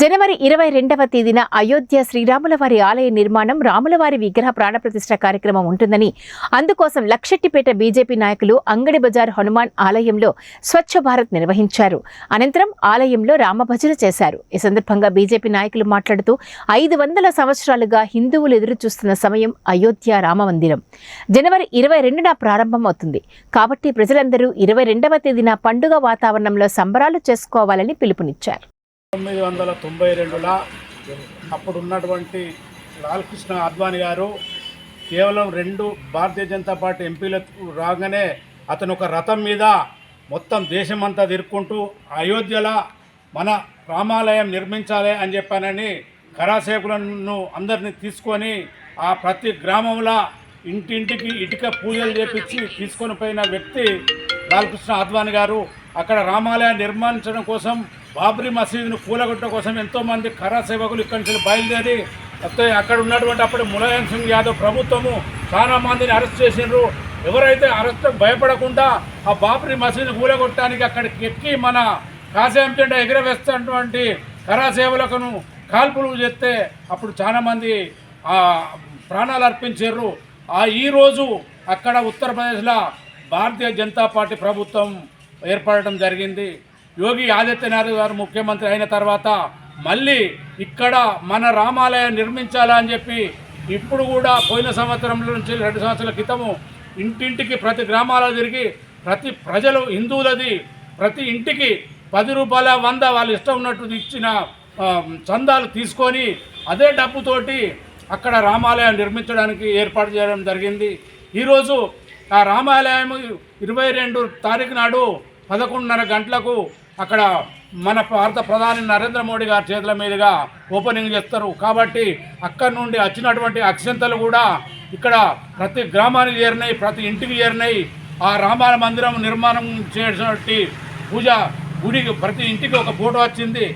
జనవరి 22వ తేదీన అయోధ్య శ్రీరాములవారి ఆలయ నిర్మాణం, రాములవారి విగ్రహ ప్రాణప్రతిష్ఠ కార్యక్రమం ఉంటుందని, అందుకోసం లక్షెట్టిపేట బీజేపీ నాయకులు అంగడి బజార్ హనుమాన్ ఆలయంలో స్వచ్ఛ భారత్ నిర్వహించారు. అనంతరం ఆలయంలో రామభజన చేశారు. ఈ సందర్భంగా బీజేపీ నాయకులు మాట్లాడుతూ 500 సంవత్సరాలుగా హిందువులు ఎదురు చూస్తున్న సమయం అయోధ్య రామమందిరం జనవరి 22న ప్రారంభమవుతుంది. కాబట్టి ప్రజలందరూ 22వ తేదీన పండుగ వాతావరణంలో సంబరాలు చేసుకోవాలని పిలుపునిచ్చారు. 1992లో అప్పుడున్నటువంటి లాల్కృష్ణ అద్వానీ గారు కేవలం 2 భారతీయ జనతా పార్టీ ఎంపీలకు రాగానే అతను ఒక రథం మీద మొత్తం దేశమంతా తిరుక్కుంటూ అయోధ్యలో మన రామాలయం నిర్మించాలి అని చెప్పానని కరాసేవకులను అందరినీ తీసుకొని ఆ ప్రతి గ్రామంలో ఇంటింటికి ఇటుక పూజలు చేపించి తీసుకొని పోయిన వ్యక్తి లాల్కృష్ణ అద్వానీ గారు. అక్కడ రామాలయం నిర్మించడం కోసం, బాబ్రీ మసీదును కూలగొట్టడం కోసం ఎంతోమంది కరాసేవకులు ఇక్కడి నుంచి బయలుదేరి అక్కడ ఉన్నటువంటి అప్పుడు ములాయం సింగ్ యాదవ్ ప్రభుత్వము చాలా మందిని అరెస్ట్ చేసిండ్రు. ఎవరైతే అరెస్ట్ భయపడకుండా ఆ బాబ్రీ మసీదు కూలగొట్టడానికి అక్కడికి ఎక్కి మన కాషాయం జెండా ఎగురవేస్తున్నటువంటి కరాసేవకులను కాల్పులు చేస్తే అప్పుడు చాలామంది ప్రాణాలు అర్పించారు. ఈరోజు అక్కడ ఉత్తరప్రదేశ్లో భారతీయ జనతా పార్టీ ప్రభుత్వం ఏర్పడటం జరిగింది. యోగి ఆదిత్యనాథ్ గారు ముఖ్యమంత్రి అయిన తర్వాత మళ్ళీ ఇక్కడ మన రామాలయం నిర్మించాలని చెప్పి ఇప్పుడు కూడా పోయిన సంవత్సరం నుంచి 2 సంవత్సరాల క్రితము ఇంటింటికి ప్రతి గ్రామాల్లో తిరిగి ప్రతి ప్రజలు హిందువులది ప్రతి ఇంటికి 10 రూపాయల 100 వాళ్ళు ఇష్టం ఉన్నట్టు ఇచ్చిన చందాలు తీసుకొని అదే డబ్బుతోటి అక్కడ రామాలయం నిర్మించడానికి ఏర్పాటు చేయడం జరిగింది. ఈరోజు ఆ రామాలయం 22 తారీఖు నాడు 11:30 గంటలకు అక్కడ మన భారత ప్రధాని నరేంద్ర మోడీ గారి చేతుల మీదుగా ఓపెనింగ్ చేస్తారు. కాబట్టి అక్కడి నుండి వచ్చినటువంటి అక్షంతలు కూడా ఇక్కడ ప్రతి గ్రామానికి చేరినాయి, ప్రతి ఇంటికి చేరినాయి. ఆ రామాలయ మందిరం నిర్మాణం చేసినటువంటి గుడికి ప్రతి ఇంటికి ఒక ఫోటో వచ్చింది.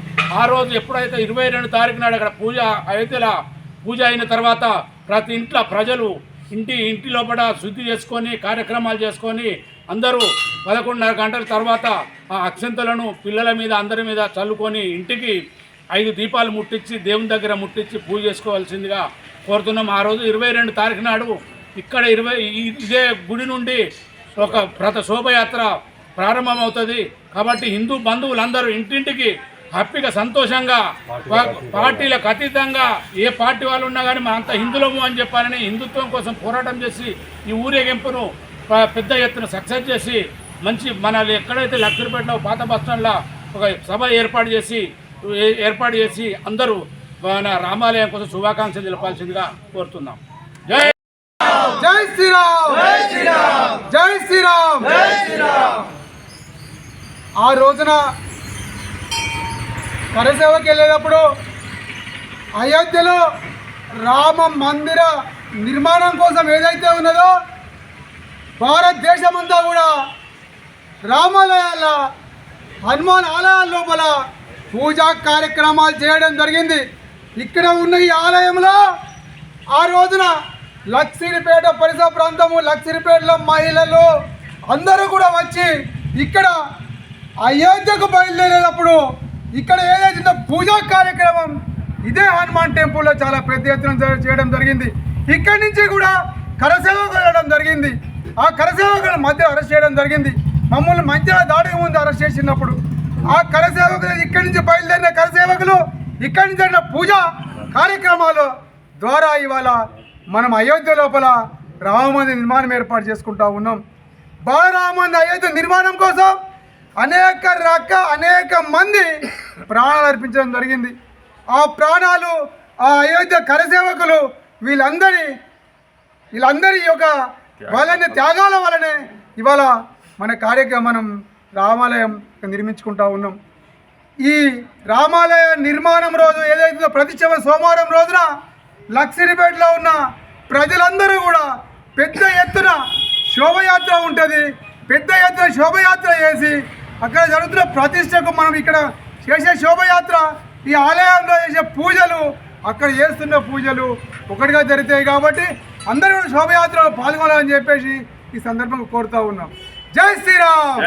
ఆ రోజు ఎప్పుడైతే 22 తారీఖు నాడు అక్కడ అయోధ్యలో పూజ అయిన తర్వాత ప్రతి ఇంట్లో ప్రజలు ఇంటి లోపల శుద్ధి చేసుకొని కార్యక్రమాలు చేసుకొని అందరూ 11:30 గంటల తర్వాత ఆ అక్షంతలను పిల్లల మీద అందరి మీద చల్లుకొని ఇంటికి 5 దీపాలు ముట్టించి దేవుని దగ్గర ముట్టించి పూజ చేసుకోవాల్సిందిగా కోరుతున్నాం. ఆ రోజు 22 తారీఖు నాడు ఇక్కడ ఇదే గుడి నుండి ఒక శోభయాత్ర ప్రారంభమవుతుంది. కాబట్టి హిందూ బంధువులందరూ ఇంటింటికి హ్యాపీగా సంతోషంగా పార్టీలకు అతీతంగా ఏ పార్టీ వాళ్ళు ఉన్నా కానీ మా అంత హిందువులము అని చెప్పాలని హిందుత్వం కోసం పోరాటం చేసి ఈ ఊరేగింపును పెద్ద ఎత్తున సక్సెస్ చేసి మంచి మన ఎక్కడైతే లక్షపేటలో పాత బస్టాండ్లో ఒక సభ ఏర్పాటు చేసి అందరూ మన రామాలయం కోసం శుభాకాంక్షలు తెలపాల్సిందిగా కోరుతున్నాం. జై జై శ్రీరామ్, జై శ్రీరామ్, జై శ్రీరామ్. ఆ రోజున కరసేవకి వెళ్ళేటప్పుడు అయోధ్యలో రామ మందిర నిర్మాణం కోసం ఏదైతే ఉన్నదో భారతదేశమంతా కూడా రామాలయాల హనుమాన్ ఆలయాల లోపల పూజా కార్యక్రమాలు చేయడం జరిగింది. ఇక్కడ ఉన్న ఈ ఆలయంలో ఆ రోజున లక్ష్మీపేట పరిసర ప్రాంతము, లక్ష్మీపేటలో మహిళలు అందరూ కూడా వచ్చి ఇక్కడ అయోధ్యకు బయలుదేరేటప్పుడు ఇక్కడ ఏదైతే పూజా కార్యక్రమం ఇదే హనుమాన్ టెంపుల్లో చాలా పెద్ద ఎత్తున చేయడం జరిగింది. ఇక్కడి నుంచి కూడా కరసేవకులు వెళ్ళడం జరిగింది. ఆ కరసేవకుల మధ్య అరెస్ట్ చేయడం జరిగింది. మమ్మల్ని మంచిగా దాడికి ముందు అరెస్ట్ చేసినప్పుడు ఆ కరసేవకులు ఇక్కడి నుంచి బయలుదేరిన కరసేవకులు ఇక్కడి నుంచి జరిగిన పూజా కార్యక్రమాలు ద్వారా ఇవాళ మనం అయోధ్య లోపల రామమందిర నిర్మాణం ఏర్పాటు చేసుకుంటా ఉన్నాం. బాలరామమందిర అయోధ్య నిర్మాణం కోసం అనేక మంది ప్రాణాలు అర్పించడం జరిగింది. ఆ ప్రాణాలు ఆ అయోధ్య కరసేవకులు వీళ్ళందరి యొక్క వాళ్ళని త్యాగాల వల్లనే ఇవాళ మన మనం రామాలయం నిర్మించుకుంటా ఉన్నాం. ఈ రామాలయ నిర్మాణం రోజు ఏదైతే ప్రతిష్ట సోమవారం రోజున లక్ష్మీపేటలో ఉన్న ప్రజలందరూ కూడా పెద్ద ఎత్తున శోభయాత్ర ఉంటుంది. పెద్ద ఎత్తున శోభయాత్ర చేసి అక్కడ జరుగుతున్న ప్రతిష్టకు మనం ఇక్కడ చేసే శోభయాత్ర, ఈ ఆలయంలో చేసే పూజలు, అక్కడ చేస్తున్న పూజలు ఒకటిగా జరుగుతాయి. కాబట్టి అందరూ శోభయాత్రలో పాల్గొనాలని చెప్పేసి ఈ సందర్భంగా కోరుతూ ఉన్నాం. జై శ్రీరామ్.